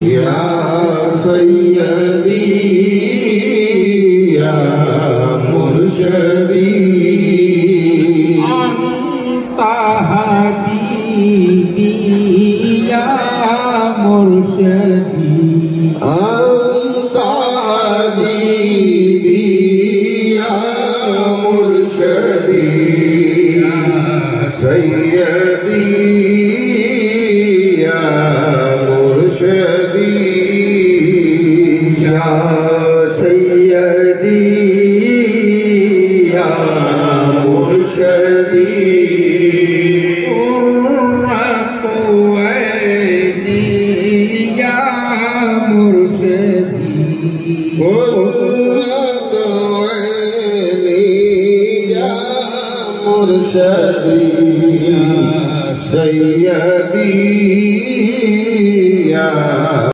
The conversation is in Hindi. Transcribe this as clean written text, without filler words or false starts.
या सय्यदी या मुर्शदी अन्ता हबीबी या मुर्शदी अन्ता हबीबी या मुर्शदी सय्यदी या मुर्शदी या सय्यदी या मुर्शदी कुर्रतु ऐनी या मुर्शदी कुर्रतु ऐनी या मुर्शदी सय्यदी या